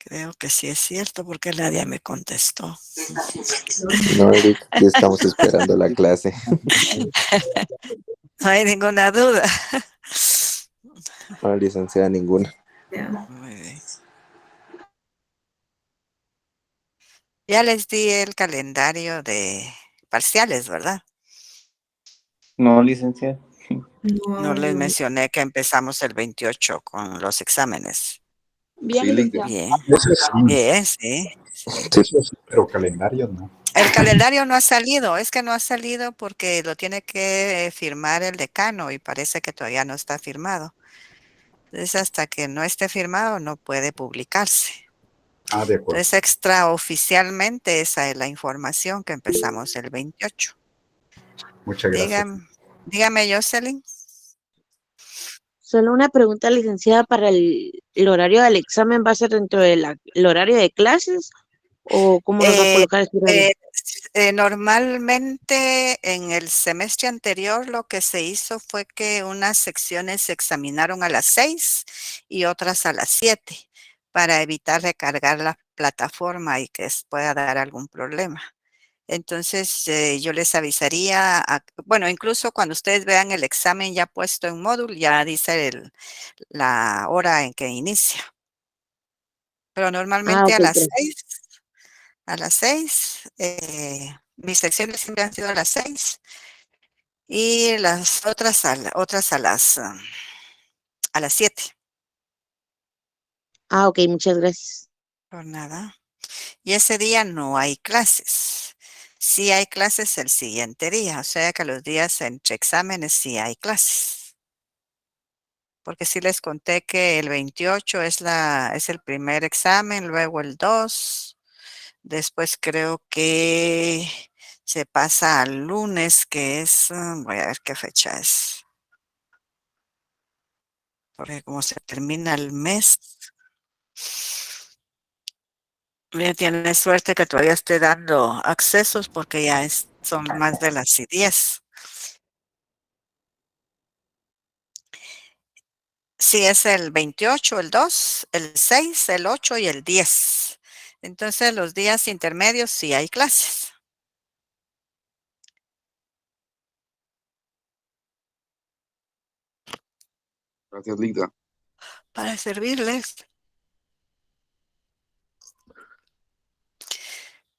Creo que sí es cierto porque nadie me contestó. No, Eric, aquí estamos esperando la clase. No hay ninguna duda. No, licenciada, ninguna. Muy bien. Ya les di el calendario de parciales, ¿verdad? No, licenciada. No No, les no. mencioné que empezamos el 28 con los exámenes. Bien, Sí, licenciada. Bien, Eso sí, bien, sí, sí. Sí, eso sí, pero calendario no. El calendario no ha salido, es que no ha salido porque lo tiene que firmar el decano y parece que todavía no está firmado. Entonces, hasta que no esté firmado, no puede publicarse. Ah, de acuerdo. Entonces, extraoficialmente, esa es la información que empezamos el 28. Muchas gracias. Dígame, Jocelyn. Solo una pregunta, licenciada, para el horario del examen, ¿va a ser dentro del horario de clases o cómo nos va a Eh, colocar ese horario? eh, Normalmente en el semestre anterior lo que se hizo fue que unas secciones se examinaron a las 6 y otras a las 7 para evitar recargar la plataforma y que pueda dar algún problema. Entonces, yo les avisaría, bueno, incluso cuando ustedes vean el examen ya puesto en módulo, ya dice la hora en que inicia. Pero Ah, normalmente ok, gracias. a las 6, mis secciones siempre han sido a las 6 y las otras a las 7. Ah, ok, muchas gracias. Por nada. Y ese día no hay clases. Sí hay clases el siguiente día, o sea que los días entre exámenes sí hay clases. Porque sí les conté que el 28 es el primer examen, luego el 2, después creo que se pasa al lunes, que es, voy a ver qué fecha es, porque como se termina el mes, ya tiene suerte que todavía esté dando accesos porque ya son más de las 10. Sí, es el 28, el 2, el 6, el 8 y el 10. Entonces, los días intermedios sí hay clases. Gracias, Lida. Para servirles.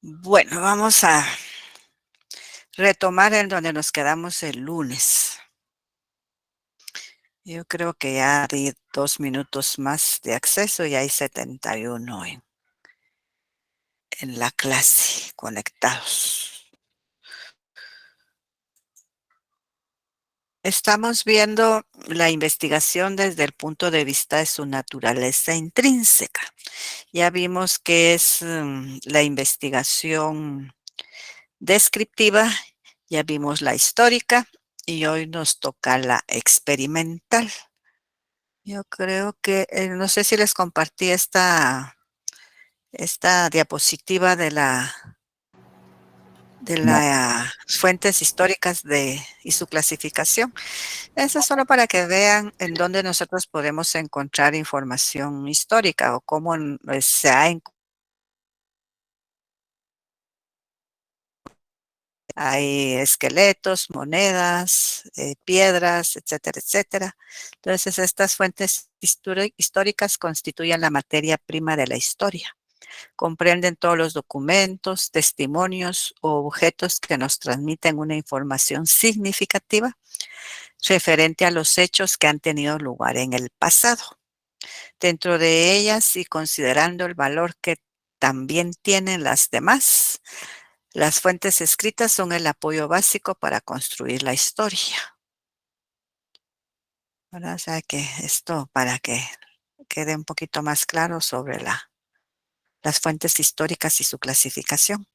Bueno, vamos a retomar en donde nos quedamos el lunes. Yo creo que ya di 2 minutos más de acceso y hay 71 en la clase conectados. Estamos viendo la investigación desde el punto de vista de su naturaleza intrínseca. Ya vimos que es la investigación descriptiva, ya vimos la histórica y hoy nos toca la experimental. Yo creo que, no sé si les compartí esta diapositiva de No, las fuentes históricas y su clasificación. Eso es solo para que vean en dónde nosotros podemos encontrar información histórica o cómo se ha hay esqueletos, monedas, piedras, etcétera, etcétera. Entonces, estas fuentes históricas constituyen la materia prima de la historia. Comprenden todos los documentos, testimonios o objetos que nos transmiten una información significativa referente a los hechos que han tenido lugar en el pasado. Dentro de ellas y considerando el valor que también tienen las demás, las fuentes escritas son el apoyo básico para construir la historia. ¿Verdad? O sea que esto para que quede un poquito más claro sobre las fuentes históricas y su clasificación.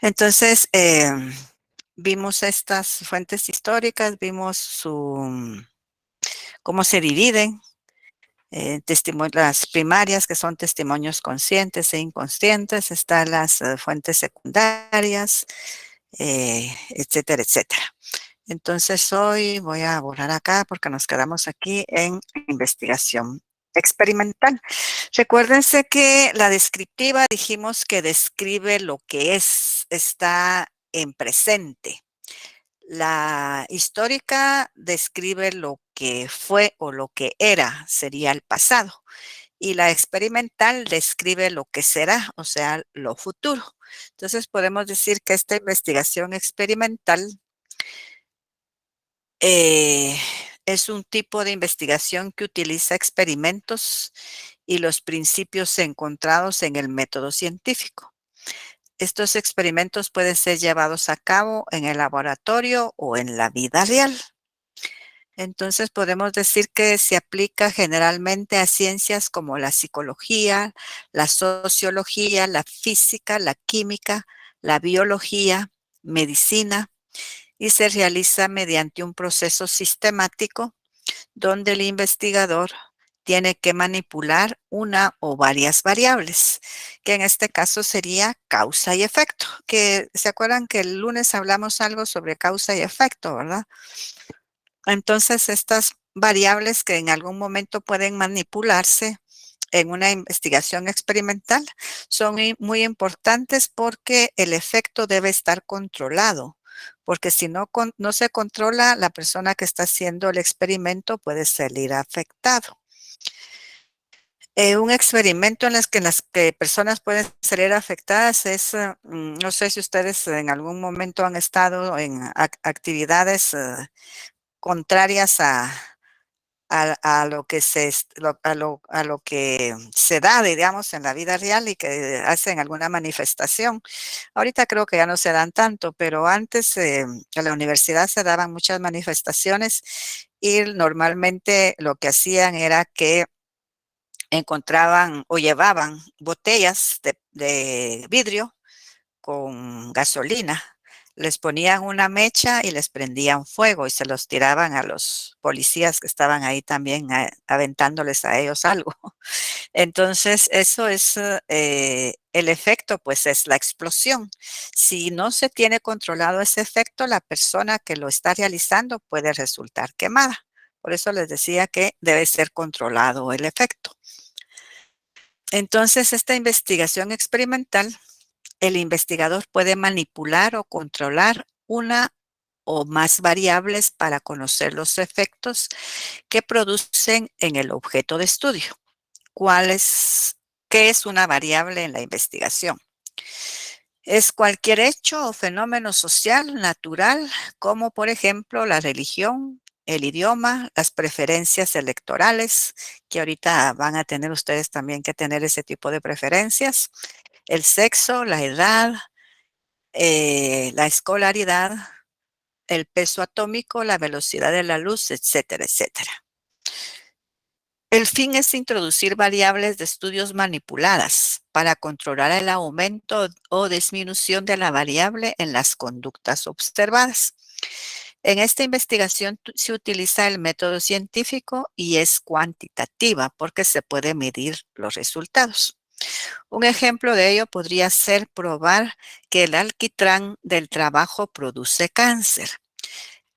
Entonces, vimos estas fuentes históricas, vimos cómo se dividen, las primarias, que son testimonios conscientes e inconscientes, están las fuentes secundarias, etcétera, etcétera. Entonces hoy voy a borrar acá porque nos quedamos aquí en investigación experimental. Recuérdense que la descriptiva dijimos que describe lo que es, está en presente. La histórica describe lo que fue o lo que era, sería el pasado. Y la experimental describe lo que será, o sea, lo futuro. Entonces podemos decir que esta investigación experimental es un tipo de investigación que utiliza experimentos y los principios encontrados en el método científico. Estos experimentos pueden ser llevados a cabo en el laboratorio o en la vida real. Entonces podemos decir que se aplica generalmente a ciencias como la psicología, la sociología, la física, la química, la biología, medicina, y se realiza mediante un proceso sistemático donde el investigador tiene que manipular una o varias variables, que en este caso sería causa y efecto, que se acuerdan que el lunes hablamos algo sobre causa y efecto, ¿verdad? Entonces, estas variables que en algún momento pueden manipularse en una investigación experimental son muy importantes porque el efecto debe estar controlado, porque si no, no se controla, la persona que está haciendo el experimento puede salir afectado. Un experimento en las que personas pueden salir afectadas es, no sé si ustedes en algún momento han estado en actividades contrarias a lo que a lo que se da, digamos, en la vida real y que hacen alguna manifestación. Ahorita creo que ya no se dan tanto, pero antes en la universidad se daban muchas manifestaciones y normalmente lo que hacían era que encontraban o llevaban botellas de vidrio con gasolina. Les ponían una mecha y les prendían fuego y se los tiraban a los policías que estaban ahí también aventándoles a ellos algo. Entonces, eso es el efecto, pues es la explosión. Si no se tiene controlado ese efecto, la persona que lo está realizando puede resultar quemada. Por eso les decía que debe ser controlado el efecto. Entonces, esta investigación experimental, el investigador puede manipular o controlar una o más variables para conocer los efectos que producen en el objeto de estudio. ¿Qué es una variable en la investigación? Es cualquier hecho o fenómeno social, natural, como por ejemplo la religión, el idioma, las preferencias electorales, que ahorita van a tener ustedes también que tener ese tipo de preferencias, el sexo, la edad, la escolaridad, el peso atómico, la velocidad de la luz, etcétera, etcétera. El fin es introducir variables de estudios manipuladas para controlar el aumento o disminución de la variable en las conductas observadas. En esta investigación se utiliza el método científico y es cuantitativa porque se puede medir los resultados. Un ejemplo de ello podría ser probar que el alquitrán del trabajo produce cáncer.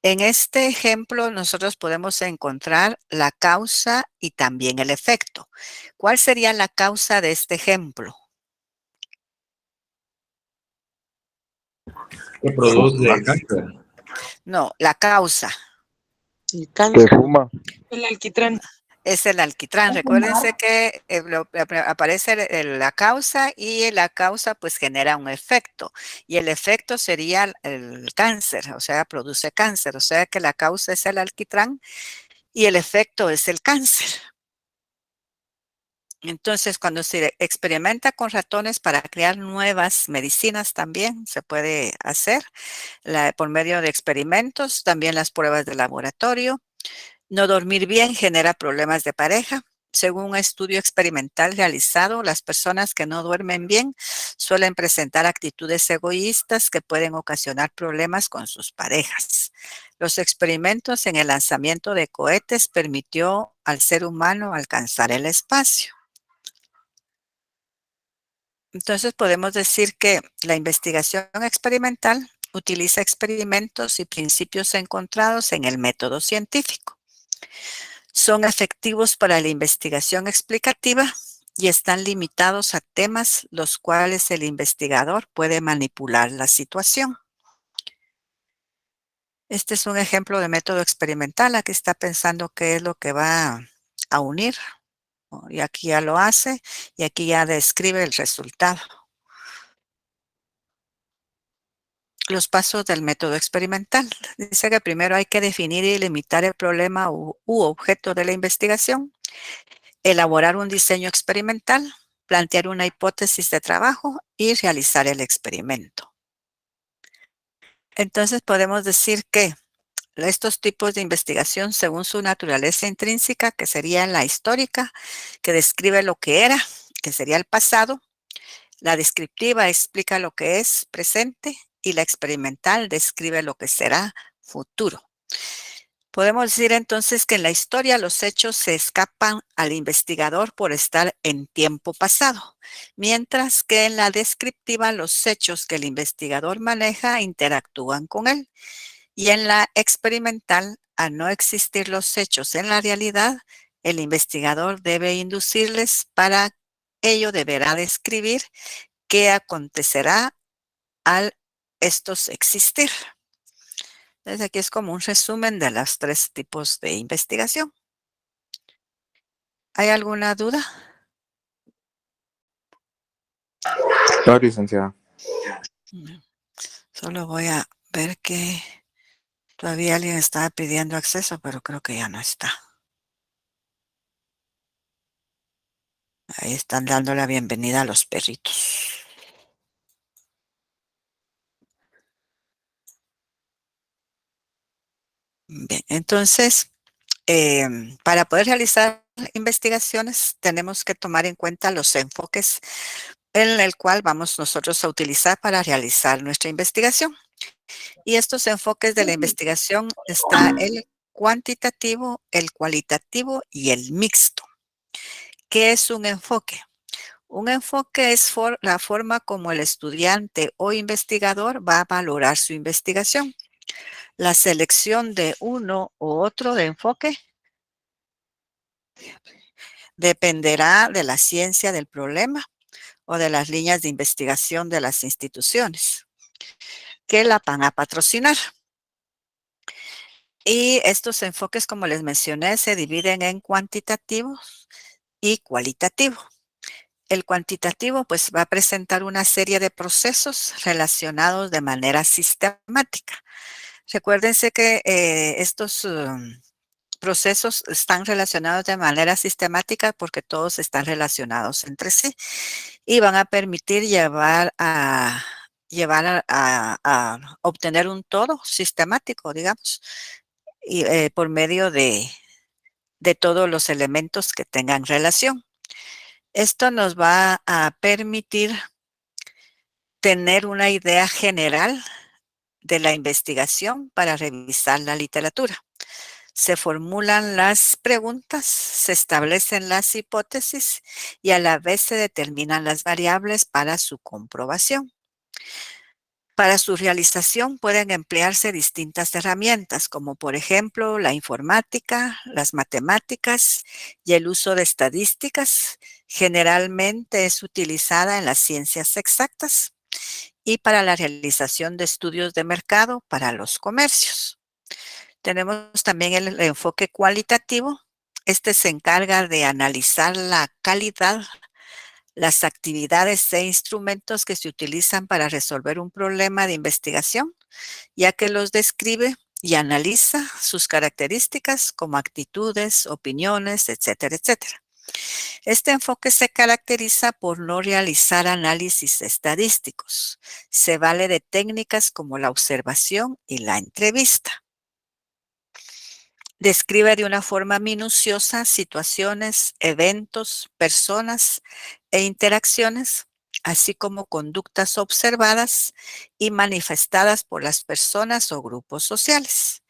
En este ejemplo nosotros podemos encontrar la causa y también el efecto. ¿Cuál sería la causa de este ejemplo? ¿Qué produce? No, la causa. El Que cáncer. fuma. El alquitrán. Es el alquitrán. Recuérdense que aparece la causa y la causa pues genera un efecto y el efecto sería el cáncer, o sea, produce cáncer, o sea que la causa es el alquitrán y el efecto es el cáncer. Entonces, cuando se experimenta con ratones para crear nuevas medicinas también se puede hacer por medio de experimentos, también las pruebas de laboratorio. No dormir bien genera problemas de pareja. Según un estudio experimental realizado, las personas que no duermen bien suelen presentar actitudes egoístas que pueden ocasionar problemas con sus parejas. Los experimentos en el lanzamiento de cohetes permitió al ser humano alcanzar el espacio. Entonces podemos decir que la investigación experimental utiliza experimentos y principios encontrados en el método científico. Son efectivos para la investigación explicativa y están limitados a temas los cuales el investigador puede manipular la situación. Este es un ejemplo de método experimental. Aquí está pensando qué es lo que va a unir. Y aquí ya lo hace y aquí ya describe el resultado. Los pasos del método experimental. Dice que primero hay que definir y limitar el problema u objeto de la investigación, elaborar un diseño experimental, plantear una hipótesis de trabajo y realizar el experimento. Entonces podemos decir que estos tipos de investigación, según su naturaleza intrínseca, que sería la histórica, que describe lo que era, que sería el pasado, la descriptiva explica lo que es presente y la experimental describe lo que será futuro. Podemos decir entonces que en la historia los hechos se escapan al investigador por estar en tiempo pasado, mientras que en la descriptiva los hechos que el investigador maneja interactúan con él. Y en la experimental, al no existir los hechos en la realidad, el investigador debe inducirles, para ello deberá describir qué acontecerá al estos existir. Entonces aquí es como un resumen de los 3 tipos de investigación. ¿Hay alguna duda? No, licenciada. Solo voy a ver que todavía alguien estaba pidiendo acceso, pero creo que ya no está. Ahí están dando la bienvenida a los perritos. Bien, entonces, para poder realizar investigaciones tenemos que tomar en cuenta los enfoques en el cual vamos nosotros a utilizar para realizar nuestra investigación. Y estos enfoques de la investigación está el cuantitativo, el cualitativo y el mixto. ¿Qué es un enfoque? Un enfoque es la forma como el estudiante o investigador va a valorar su investigación. La selección de uno u otro de enfoque dependerá de la ciencia del problema o de las líneas de investigación de las instituciones que la van a patrocinar. Y estos enfoques, como les mencioné, se dividen en cuantitativos y cualitativos. El cuantitativo pues va a presentar una serie de procesos relacionados de manera sistemática. Recuérdense que estos procesos están relacionados de manera sistemática porque todos están relacionados entre sí y van a permitir llevar a obtener un todo sistemático, digamos, y, por medio de todos los elementos que tengan relación. Esto nos va a permitir tener una idea general de la investigación para revisar la literatura. Se formulan las preguntas, se establecen las hipótesis y a la vez se determinan las variables para su comprobación. Para su realización pueden emplearse distintas herramientas, como por ejemplo la informática, las matemáticas y el uso de estadísticas. Generalmente es utilizada en las ciencias exactas y para la realización de estudios de mercado para los comercios. Tenemos también el enfoque cualitativo. Este se encarga de analizar la calidad, las actividades e instrumentos que se utilizan para resolver un problema de investigación, ya que los describe y analiza sus características como actitudes, opiniones, etcétera, etcétera. Este enfoque se caracteriza por no realizar análisis estadísticos. Se vale de técnicas como la observación y la entrevista. Describe de una forma minuciosa situaciones, eventos, personas e interacciones, así como conductas observadas y manifestadas por las personas o grupos sociales.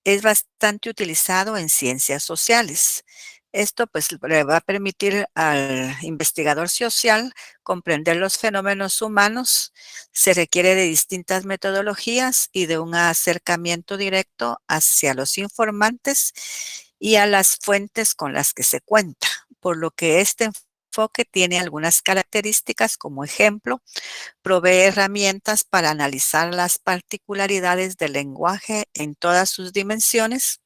Es bastante utilizado en ciencias sociales. Esto pues le va a permitir al investigador social comprender los fenómenos humanos. Se requiere de distintas metodologías y de un acercamiento directo hacia los informantes y a las fuentes con las que se cuenta, por lo que este enfoque tiene algunas características. Como ejemplo, provee herramientas para analizar las particularidades del lenguaje en todas sus dimensiones.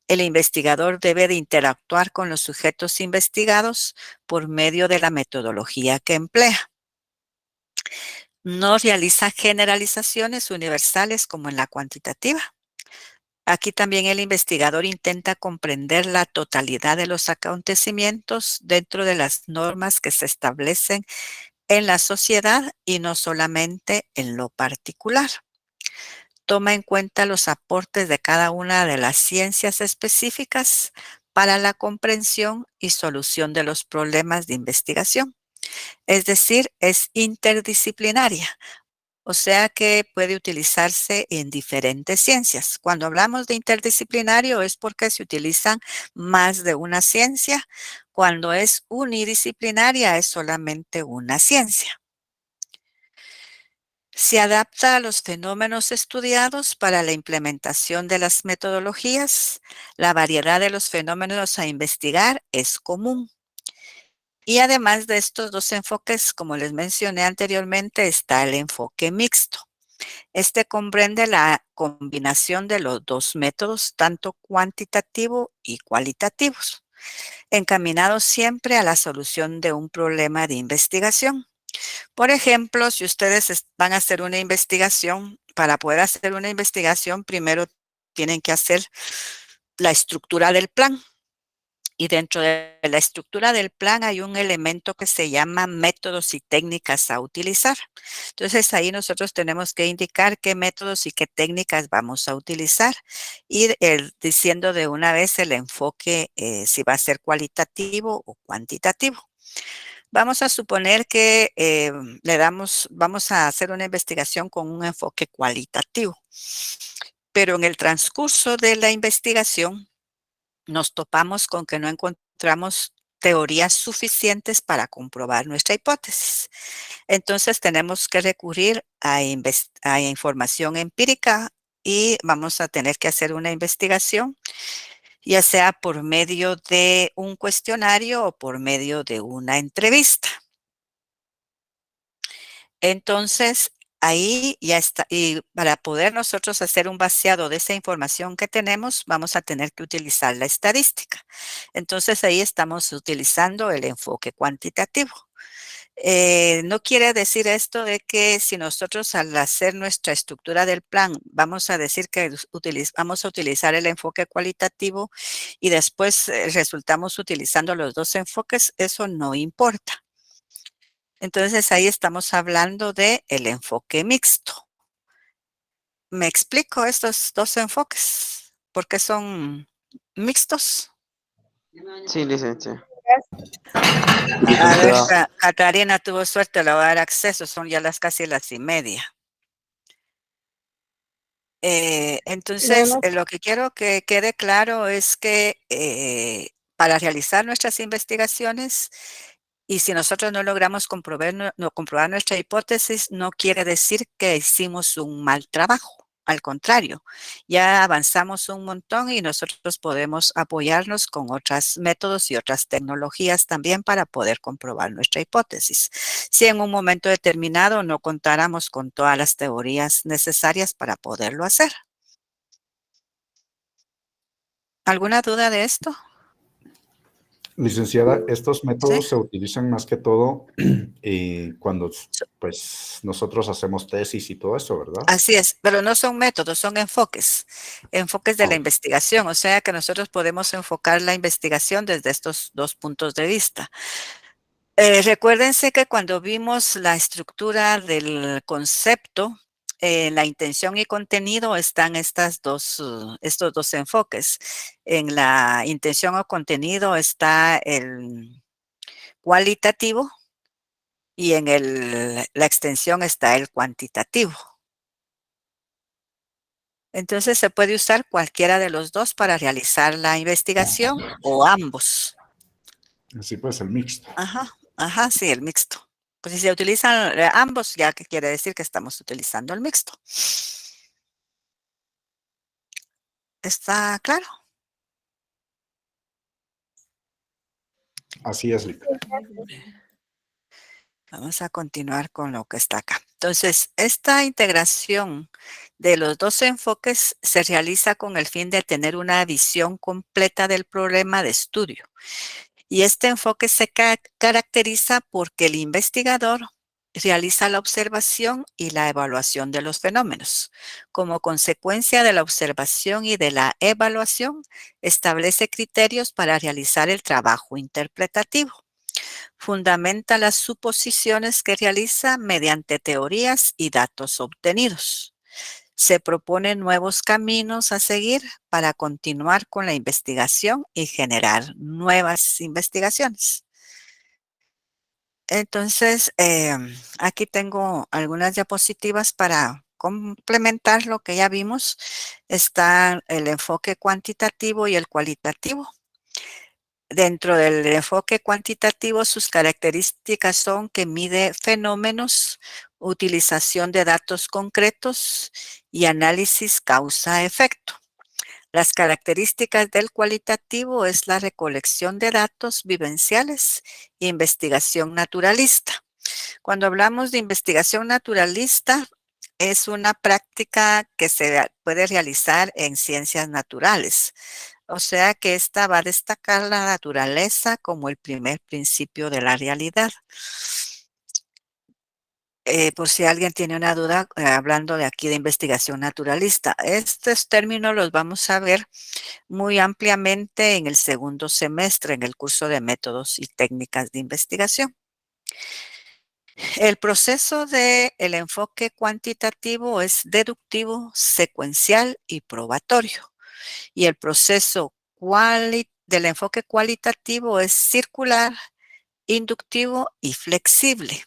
El investigador debe de interactuar con los sujetos investigados por medio de la metodología que emplea. No realiza generalizaciones universales como en la cuantitativa. Aquí también el investigador intenta comprender la totalidad de los acontecimientos dentro de las normas que se establecen en la sociedad y no solamente en lo particular. Toma en cuenta los aportes de cada una de las ciencias específicas para la comprensión y solución de los problemas de investigación. Es decir, es interdisciplinaria. O sea que puede utilizarse en diferentes ciencias. Cuando hablamos de interdisciplinario es porque se utilizan más de una ciencia. Cuando es unidisciplinaria es solamente una ciencia. Se adapta a los fenómenos estudiados para la implementación de las metodologías. La variedad de los fenómenos a investigar es común. Y además de estos dos enfoques, como les mencioné anteriormente, está el enfoque mixto. Este comprende la combinación de los dos métodos, tanto cuantitativo y cualitativos, encaminados siempre a la solución de un problema de investigación. Por ejemplo, si ustedes van a hacer una investigación, para poder hacer una investigación, primero tienen que hacer la estructura del plan. Y dentro de la estructura del plan hay un elemento que se llama métodos y técnicas a utilizar. Entonces ahí nosotros tenemos que indicar qué métodos y qué técnicas vamos a utilizar y diciendo de una vez el enfoque si va a ser cualitativo o cuantitativo. Vamos a suponer que vamos a hacer una investigación con un enfoque cualitativo, pero en el transcurso de la investigación nos topamos con que no encontramos teorías suficientes para comprobar nuestra hipótesis. Entonces tenemos que recurrir a información empírica y vamos a tener que hacer una investigación, ya sea por medio de un cuestionario o por medio de una entrevista. Entonces, ahí ya está. Y para poder nosotros hacer un vaciado de esa información que tenemos, vamos a tener que utilizar la estadística. Entonces, ahí estamos utilizando el enfoque cuantitativo. No quiere decir esto de que si nosotros al hacer nuestra estructura del plan vamos a decir que vamos a utilizar el enfoque cualitativo y después resultamos utilizando los dos enfoques, eso no importa. Entonces ahí estamos hablando de el enfoque mixto. ¿Me explico estos dos enfoques? ¿Por qué son mixtos? Sí, licencia. A ver, Licenciada, Catarina tuvo suerte, le voy a dar acceso, son ya casi las 1:30. Entonces, lo que quiero que quede claro es que para realizar nuestras investigaciones, y si nosotros no logramos comprobar nuestra hipótesis, no quiere decir que hicimos un mal trabajo. Al contrario, ya avanzamos un montón y nosotros podemos apoyarnos con otros métodos y otras tecnologías también para poder comprobar nuestra hipótesis. Si en un momento determinado no contáramos con todas las teorías necesarias para poderlo hacer. ¿Alguna duda de esto? Licenciada, estos ¿Sí? métodos se utilizan más que todo cuando pues, nosotros hacemos tesis y todo eso, ¿verdad? Así es, pero no son métodos, son enfoques de la Ah, investigación, o sea que nosotros podemos enfocar la investigación desde estos dos puntos de vista. Recuérdense que cuando vimos la estructura del concepto, la intención y contenido están estos dos enfoques. En la intención o contenido está el cualitativo y en la extensión está el cuantitativo. Entonces se puede usar cualquiera de los dos para realizar la investigación o ambos. sí, pues el mixto. Ajá, sí, el mixto. Pues si se utilizan ambos, ya que quiere decir que estamos utilizando el mixto. ¿Está claro? Así es, Lita. Vamos a continuar con lo que está acá. Entonces, esta integración de los dos enfoques se realiza con el fin de tener una visión completa del problema de estudio. Y este enfoque se caracteriza porque el investigador realiza la observación y la evaluación de los fenómenos. Como consecuencia de la observación y de la evaluación, establece criterios para realizar el trabajo interpretativo. Fundamenta las suposiciones que realiza mediante teorías y datos obtenidos. Se proponen nuevos caminos a seguir para continuar con la investigación y generar nuevas investigaciones. Entonces, aquí tengo algunas diapositivas para complementar lo que ya vimos. Está el enfoque cuantitativo y el cualitativo. Dentro del enfoque cuantitativo, sus características son que mide fenómenos, utilización de datos concretos y análisis causa-efecto. Las características del cualitativo es la recolección de datos vivenciales e investigación naturalista. Cuando hablamos de investigación naturalista, es una práctica que se puede realizar en ciencias naturales. O sea que esta va a destacar la naturaleza como el primer principio de la realidad. Por si alguien tiene una duda, hablando de aquí de investigación naturalista. Estos términos los vamos a ver muy ampliamente en el segundo semestre, en el curso de métodos y técnicas de investigación. El proceso del enfoque cuantitativo es deductivo, secuencial y probatorio. Y el proceso del enfoque cualitativo es circular, inductivo y flexible.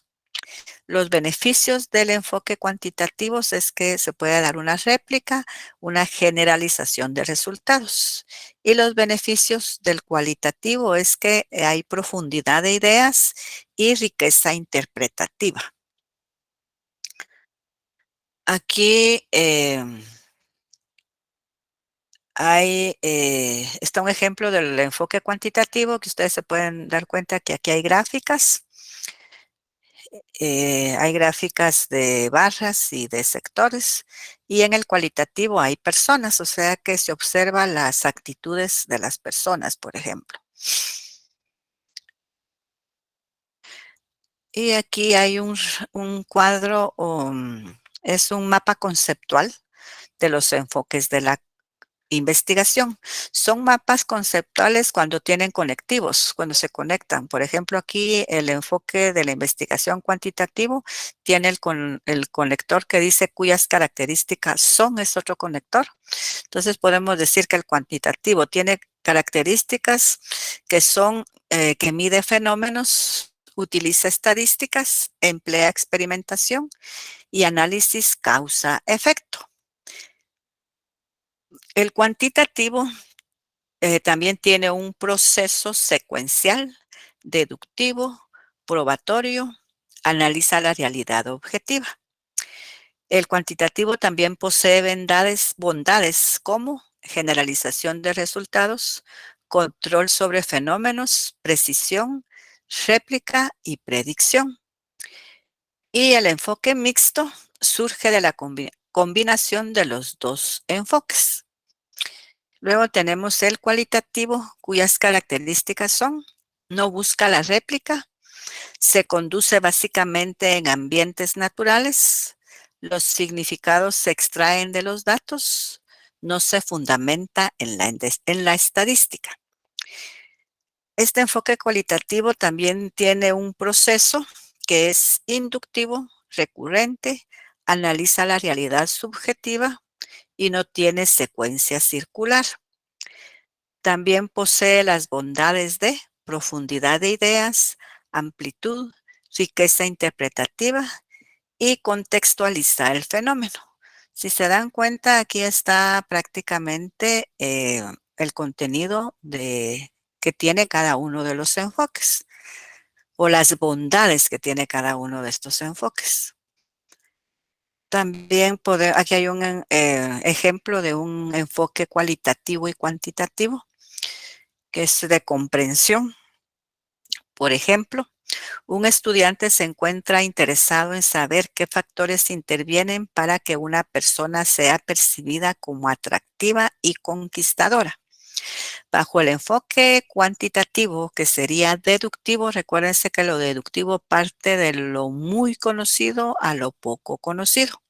Los beneficios del enfoque cuantitativo es que se puede dar una réplica, una generalización de resultados. Y los beneficios del cualitativo es que hay profundidad de ideas y riqueza interpretativa. Aquí está un ejemplo del enfoque cuantitativo que ustedes se pueden dar cuenta que aquí hay gráficas. Hay gráficas de barras y de sectores, y en el cualitativo hay personas, o sea que se observan las actitudes de las personas, por ejemplo. Y aquí hay un cuadro, es un mapa conceptual de los enfoques de la investigación. Son mapas conceptuales cuando tienen conectivos, cuando se conectan. Por ejemplo, aquí el enfoque de la investigación cuantitativo tiene el conector que dice cuyas características son, es otro conector. Entonces podemos decir que el cuantitativo tiene características que son, que mide fenómenos, utiliza estadísticas, emplea experimentación y análisis causa-efecto. El cuantitativo también tiene un proceso secuencial, deductivo, probatorio, analiza la realidad objetiva. El cuantitativo también posee bondades como generalización de resultados, control sobre fenómenos, precisión, réplica y predicción. Y el enfoque mixto surge de la combinación de los dos enfoques. Luego tenemos el cualitativo, cuyas características son: no busca la réplica, se conduce básicamente en ambientes naturales, los significados se extraen de los datos, no se fundamenta en la estadística. Este enfoque cualitativo también tiene un proceso que es inductivo, recurrente, analiza la realidad subjetiva y no tiene secuencia circular. También posee las bondades de profundidad de ideas, amplitud, riqueza interpretativa y contextualizar el fenómeno. Si se dan cuenta, aquí está prácticamente el contenido que tiene cada uno de los enfoques, o las bondades que tiene cada uno de estos enfoques. También aquí hay un ejemplo de un enfoque cualitativo y cuantitativo, que es de comprensión. Por ejemplo, un estudiante se encuentra interesado en saber qué factores intervienen para que una persona sea percibida como atractiva y conquistadora. Bajo el enfoque cuantitativo, que sería deductivo, recuérdense que lo deductivo parte de lo muy conocido a lo poco conocido.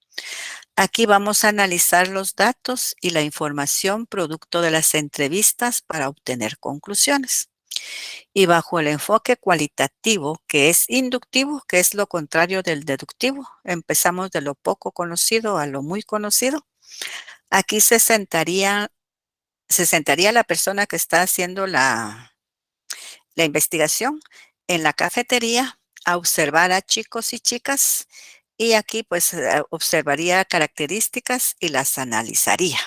Aquí vamos a analizar los datos y la información producto de las entrevistas para obtener conclusiones. Y bajo el enfoque cualitativo, que es inductivo, que es lo contrario del deductivo, empezamos de lo poco conocido a lo muy conocido. Aquí se sentaría la persona que está haciendo la investigación en la cafetería a observar a chicos y chicas y aquí pues observaría características y las analizaría.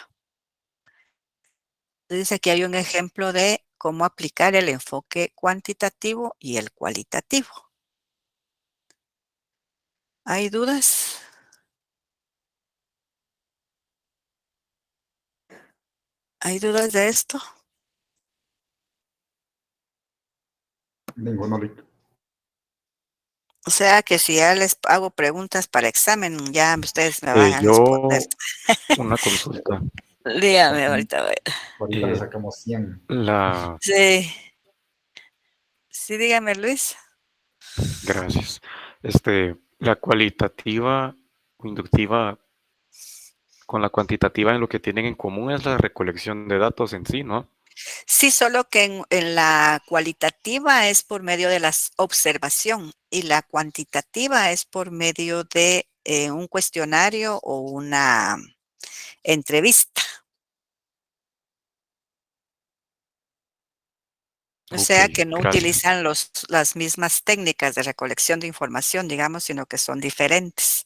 Entonces aquí hay un ejemplo de cómo aplicar el enfoque cuantitativo y el cualitativo. ¿Hay dudas? ¿Hay dudas de esto? Ninguno, Rick. O sea que si ya les hago preguntas para examen, ya ustedes me van a responder. Una consulta. Dígame ahorita. Ahorita le sacamos 100. Sí. Sí, dígame, Luis. Gracias. La cualitativa o inductiva con la cuantitativa en lo que tienen en común es la recolección de datos en sí, ¿no? Sí, solo que en la cualitativa es por medio de la observación y la cuantitativa es por medio de un cuestionario o una entrevista. O sea que no utilizan las mismas técnicas de recolección de información, digamos, sino que son diferentes.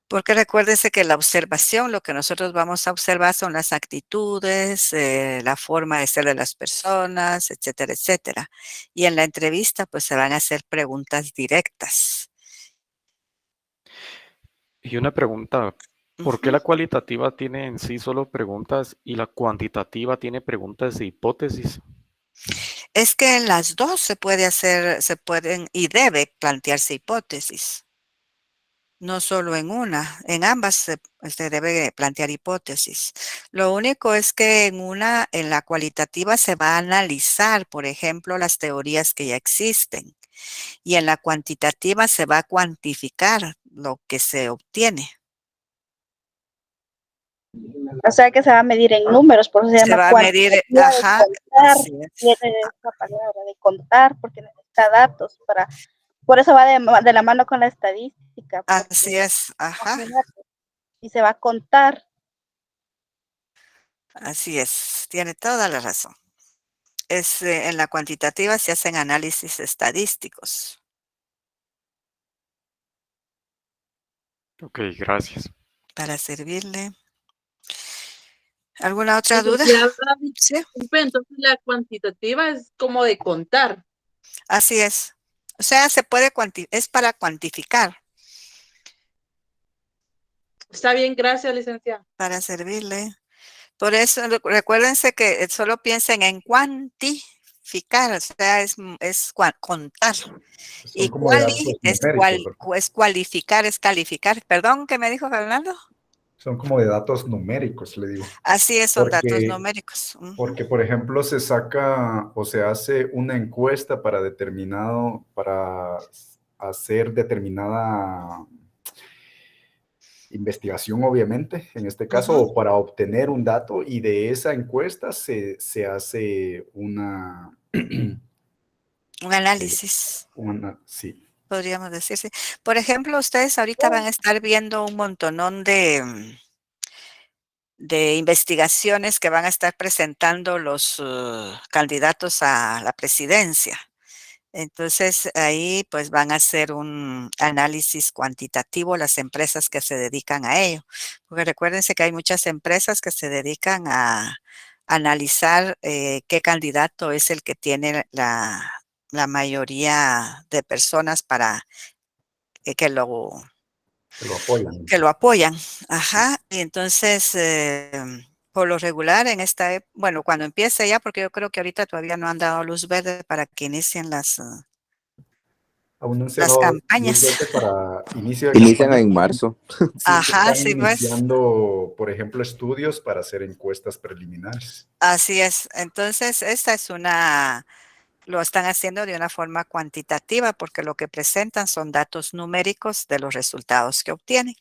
Porque recuérdense que la observación, lo que nosotros vamos a observar son las actitudes, la forma de ser de las personas, etcétera, etcétera. Y en la entrevista, pues se van a hacer preguntas directas. Y una pregunta, ¿por qué la cualitativa tiene en sí solo preguntas y la cuantitativa tiene preguntas de hipótesis? Es que en las dos se pueden y debe plantearse hipótesis. No solo en una, en ambas se debe plantear hipótesis. Lo único es que en la cualitativa se va a analizar, por ejemplo, las teorías que ya existen. Y en la cuantitativa se va a cuantificar lo que se obtiene. O sea que se va a medir en números, por eso se llama va a medir, ajá, contar, tiene esa palabra de contar, porque necesita datos por eso va de la mano con la estadística. Así es, ajá. Y se va a contar. Así es, tiene toda la razón. En la cuantitativa se hacen análisis estadísticos. Ok, gracias. Para servirle. ¿Alguna otra duda? Sí. Entonces la cuantitativa es como de contar. Así es. O sea, es para cuantificar. Está bien, gracias, licenciada. Para servirle. Por eso, recuérdense que solo piensen en cuantificar, o sea, es contar. Y cuali es cualificar, es calificar. Perdón, ¿qué me dijo Fernando? Son como de datos numéricos, le digo. Así es, son datos numéricos. Porque, por ejemplo, se saca o se hace una encuesta para hacer determinada investigación, obviamente, en este caso, o para obtener un dato, y de esa encuesta se hace un análisis. Sí. Podríamos decirse. Por ejemplo, ustedes ahorita van a estar viendo un montonón de investigaciones que van a estar presentando los candidatos a la presidencia. Entonces, ahí pues van a hacer un análisis cuantitativo las empresas que se dedican a ello. Porque recuérdense que hay muchas empresas que se dedican a analizar qué candidato es el que tiene la mayoría de personas para que lo apoyan. Que lo apoyan. Ajá. Y entonces, por lo regular en esta, bueno, cuando empiece ya, porque yo creo que ahorita todavía no han dado luz verde para que inicien Aún no se ha las dado luz campañas. verde para inicio de Inician campaña. en marzo. Sí, se Ajá, están sí, pues, iniciando, por ejemplo, estudios para hacer encuestas preliminares. así es. Entonces, esta es lo están haciendo de una forma cuantitativa porque lo que presentan son datos numéricos de los resultados que obtienen.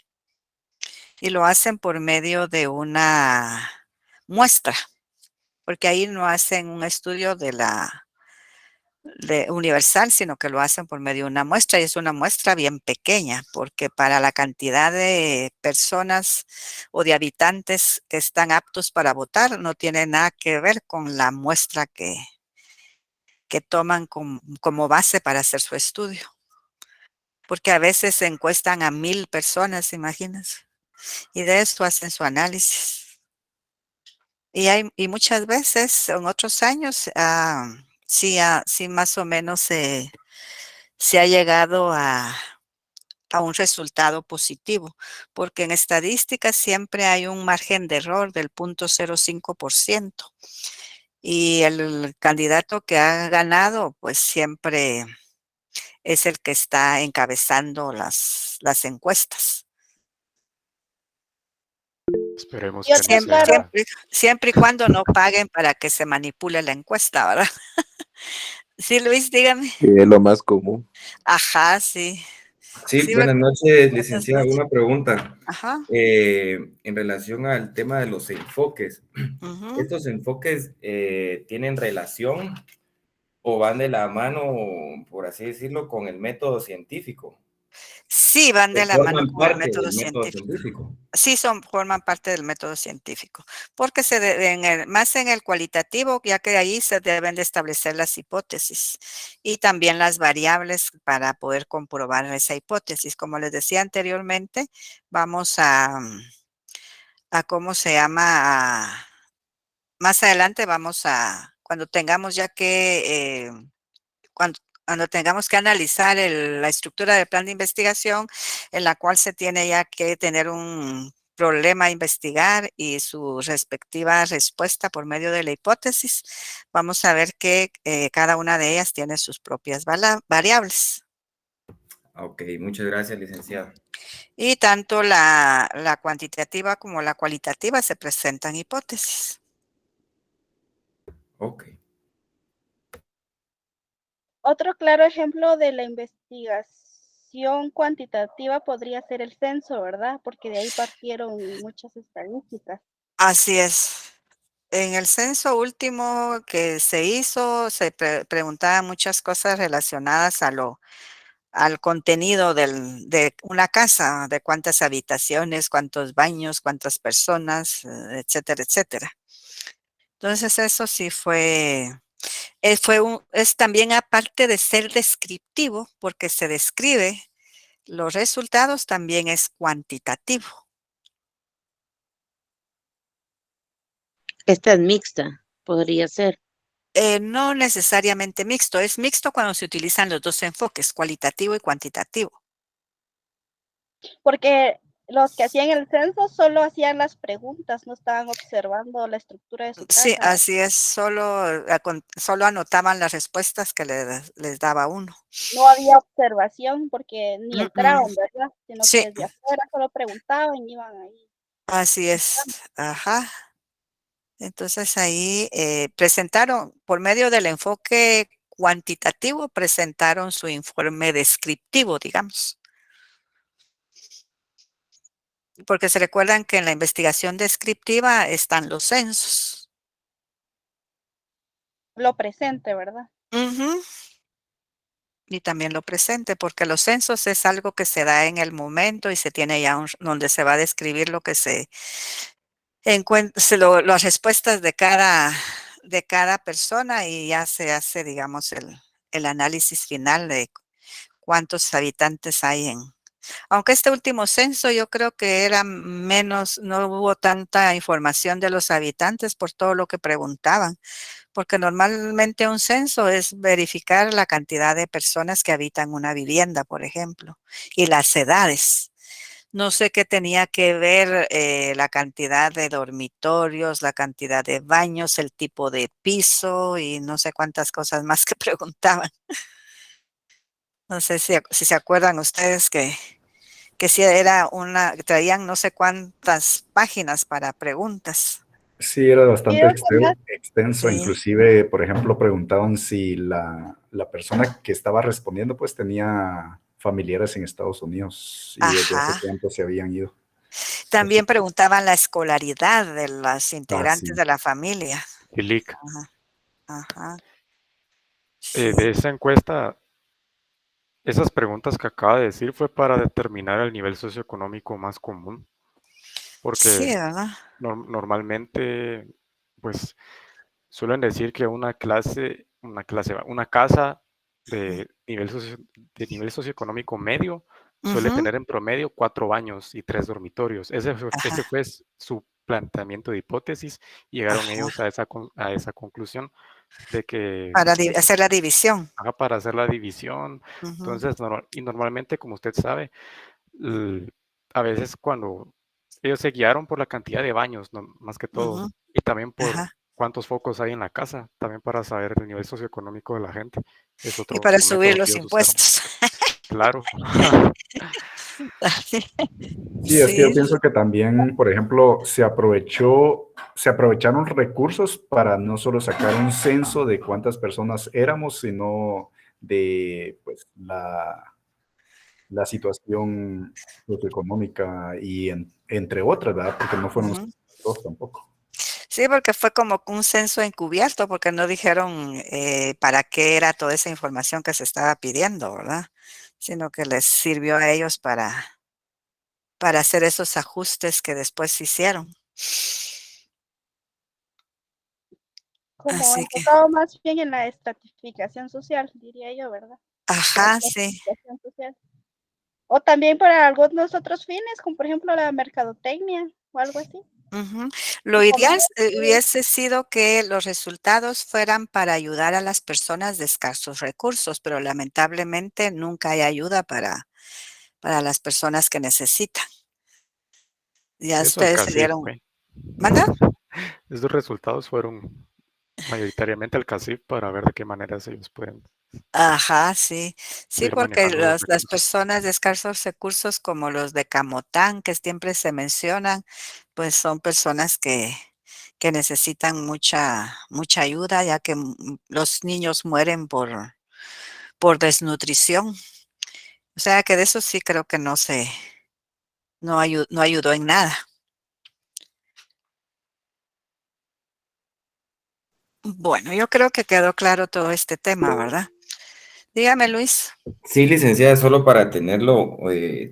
Y lo hacen por medio de una muestra, porque ahí no hacen un estudio de universal, sino que lo hacen por medio de una muestra y es una muestra bien pequeña, porque para la cantidad de personas o de habitantes que están aptos para votar no tiene nada que ver con la muestra que toman como base para hacer su estudio. Porque a veces se encuestan a 1000 personas, imagínense, y de eso hacen su análisis. Y muchas veces, en otros años, sí más o menos se ha llegado a un resultado positivo, porque en estadísticas siempre hay un margen de error del 0.05%. Y el candidato que ha ganado, pues siempre es el que está encabezando las encuestas. Esperemos Y que no otro, Siempre, claro, sea. siempre, siempre y cuando no paguen para que se manipule la encuesta, ¿verdad? Sí, Luis, dígame. Que es lo más común. Ajá, sí. Sí, Sí, buenas noches, buenas licenciada. noches. Una pregunta Ajá. en relación al tema de los enfoques. Ujú. ¿Estos enfoques tienen relación o van de la mano, por así decirlo, con el método científico? Sí, van ¿O de la mano forman con el parte método del método científico. científico? Sí, forman parte del método científico, porque más en el cualitativo, ya que ahí se deben de establecer las hipótesis y también las variables para poder comprobar esa hipótesis. Como les decía anteriormente, vamos a ¿cómo se llama? Más adelante vamos cuando tengamos ya que cuando tengamos que analizar la estructura del plan de investigación, en la cual se tiene ya que tener un problema a investigar y su respectiva respuesta por medio de la hipótesis, vamos a ver que cada una de ellas tiene sus propias variables. Ok, muchas gracias, licenciada. Y tanto la cuantitativa como la cualitativa se presentan hipótesis. Ok. otro claro ejemplo de la investigación cuantitativa podría ser el censo, ¿verdad? Porque de ahí partieron muchas estadísticas. Así es. En el censo último que se hizo, se preguntaban muchas cosas relacionadas al contenido de una casa, de cuántas habitaciones, cuántos baños, cuántas personas, etcétera, etcétera. Entonces eso sí es también aparte de ser descriptivo, porque se describe los resultados, también es cuantitativo. Esta es mixta, podría ser. No necesariamente mixto, es mixto cuando se utilizan los dos enfoques, cualitativo y cuantitativo. Porque los que hacían el censo solo hacían las preguntas, no estaban observando la estructura de su Sí, casa. así es, solo anotaban las respuestas que les daba uno. No había observación porque ni Mm, mm. entraban, ¿verdad? Sino que Sí, desde afuera solo preguntaban y iban ahí. así es, ajá. Entonces ahí presentaron, por medio del enfoque cuantitativo, presentaron su informe descriptivo, digamos. Porque se recuerdan que en la investigación descriptiva están los censos. Lo presente, ¿verdad? Ujú. Y también lo presente, porque los censos es algo que se da en el momento y se tiene ya donde se va a describir lo que se encuentra, las respuestas de cada persona y ya se hace, digamos, el análisis final de cuántos habitantes hay aunque este último censo yo creo que era menos, no hubo tanta información de los habitantes por todo lo que preguntaban, porque normalmente un censo es verificar la cantidad de personas que habitan una vivienda, por ejemplo, y las edades. No sé qué tenía que ver la cantidad de dormitorios, la cantidad de baños, el tipo de piso y no sé cuántas cosas más que preguntaban. No sé si se acuerdan ustedes que sí era que traían no sé cuántas páginas para preguntas. Sí, era bastante Creo que más, extenso. Sí. Inclusive, por ejemplo, preguntaban si la persona que estaba respondiendo pues tenía familiares en Estados Unidos y desde hace Ajá. cuánto se habían ido. También preguntaban la escolaridad de las Ah, integrantes sí. de la familia. Ilic, Ajá, ajá. Sí. de esa encuesta, esas preguntas que acaba de decir fue para determinar el nivel socioeconómico más común, Sí, porque ¿verdad? normalmente, pues, suelen decir que una casa de nivel socioeconómico medio suele Ujú, tener en promedio 4 baños y 3 dormitorios. Ese ajá, fue su planteamiento de hipótesis y llegaron ellos ajá. a esa conclusión de que Para sí, hacer la división. para hacer la división. Ujú, Entonces, normalmente, como usted sabe, l- a veces cuando ellos se guiaron por la cantidad de baños, más que todo, ujú, y también por ajá. cuántos focos hay en la casa, también para saber el nivel socioeconómico de la gente. Es Y otro para subir método que los ellos usaron. impuestos. Claro. Sí, es que yo Sí. pienso que también, por ejemplo, se aprovecharon recursos para no solo sacar un censo de cuántas personas éramos, sino de pues, la situación socioeconómica y entre otras, ¿verdad? Porque no fueron Ujú. todos tampoco. Sí, porque fue como un censo encubierto, porque no dijeron para qué era toda esa información que se estaba pidiendo, ¿verdad? Sino que les sirvió a ellos para hacer esos ajustes que después se hicieron. como Así que, enfocado más bien en la estratificación social, diría yo, ¿verdad? La ajá, sí. estratificación social. O también para algunos otros fines, como por ejemplo la mercadotecnia o algo así. Ujú. Lo Como ideal este, hubiese sido que los resultados fueran para ayudar a las personas de escasos recursos, pero lamentablemente nunca hay ayuda para las personas que necesitan. Ya Eso al ustedes se CACIF dieron, fue. ¿manda? Esos resultados fueron mayoritariamente al CACIF para ver de qué maneras ellos pueden Ajá, sí. Sí, seguir porque manejando los las recursos. personas de escasos recursos como los de Camotán, que siempre se mencionan, pues son personas que necesitan mucha ayuda, ya que los niños mueren por desnutrición. O sea que de eso sí creo que no ayudó en nada. Bueno, yo creo que quedó claro todo este tema, ¿verdad? Dígame, Luis. Sí, licenciada, solo para tenerlo,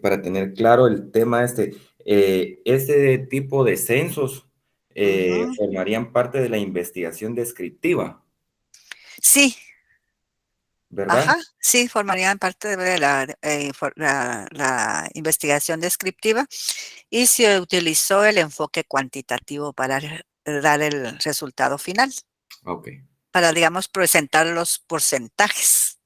para tener claro el tema este tipo de censos Ujú. formarían parte de la investigación descriptiva, Sí, ¿verdad? ajá, sí, formarían parte de la investigación descriptiva y se utilizó el enfoque cuantitativo para dar el resultado final, Ok. para, digamos, presentar los porcentajes.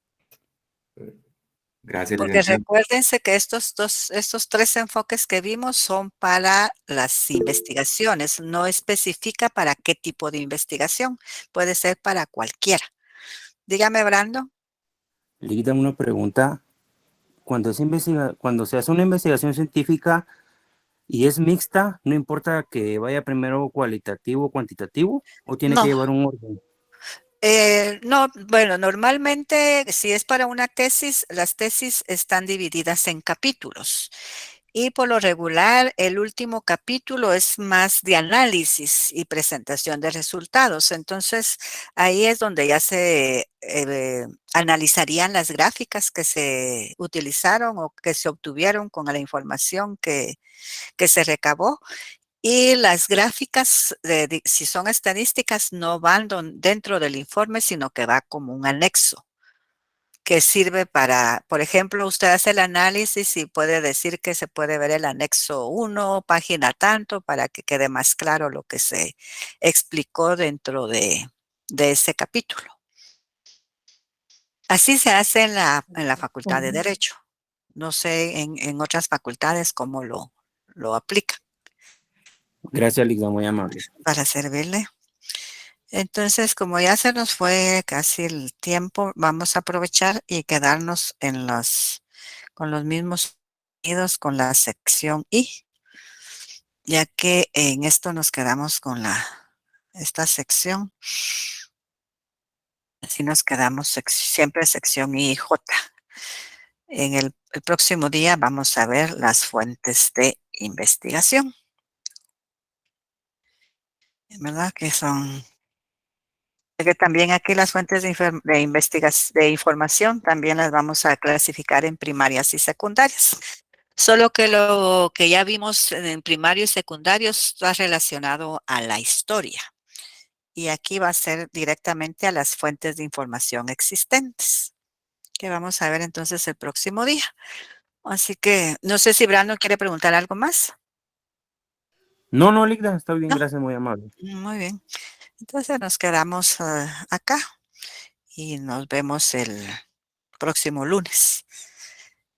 Gracias, Porque licenciada. recuérdense que estos tres enfoques que vimos son para las investigaciones, no especifica para qué tipo de investigación, puede ser para cualquiera. Dígame, Brando. Le quitan una pregunta. Cuando se hace una investigación científica y es mixta, no importa que vaya primero cualitativo o cuantitativo, o tiene que No, llevar un orden. no, bueno, normalmente si es para una tesis, las tesis están divididas en capítulos y por lo regular el último capítulo es más de análisis y presentación de resultados. Entonces ahí es donde ya se analizarían las gráficas que se utilizaron o que se obtuvieron con la información que se recabó y las gráficas, si son estadísticas, no van dentro del informe, sino que va como un anexo que sirve para, por ejemplo, usted hace el análisis y puede decir que se puede ver el anexo 1, página tanto, para que quede más claro lo que se explicó dentro de ese capítulo. Así se hace en la Facultad de Derecho. No sé en otras facultades cómo lo aplican. Gracias, Ligda, muy amable. Para servirle. Entonces, como ya se nos fue casi el tiempo, vamos a aprovechar y quedarnos con los mismos sonidos con la sección I, ya que en esto nos quedamos con esta sección. Así nos quedamos siempre sección I y J. En el próximo día vamos a ver las fuentes de investigación. ¿Verdad? Que son... Que también aquí las fuentes de información también las vamos a clasificar en primarias y secundarias. Solo que lo que ya vimos en primario y secundario está relacionado a la historia. Y aquí va a ser directamente a las fuentes de información existentes, que vamos a ver entonces el próximo día. Así que no sé si Brandon quiere preguntar algo más. No, Ligda, está bien, No. gracias, muy amable. Muy bien. Entonces nos quedamos acá y nos vemos el próximo lunes.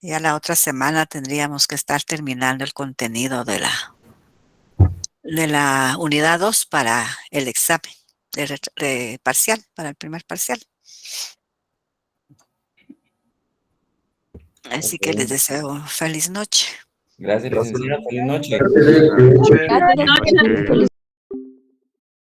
Ya la otra semana tendríamos que estar terminando el contenido de la unidad 2 para el examen de parcial, para el primer parcial. Así que les deseo feliz noche. Gracias, licenciada. Feliz noche. Buenas noches. Buenas noches.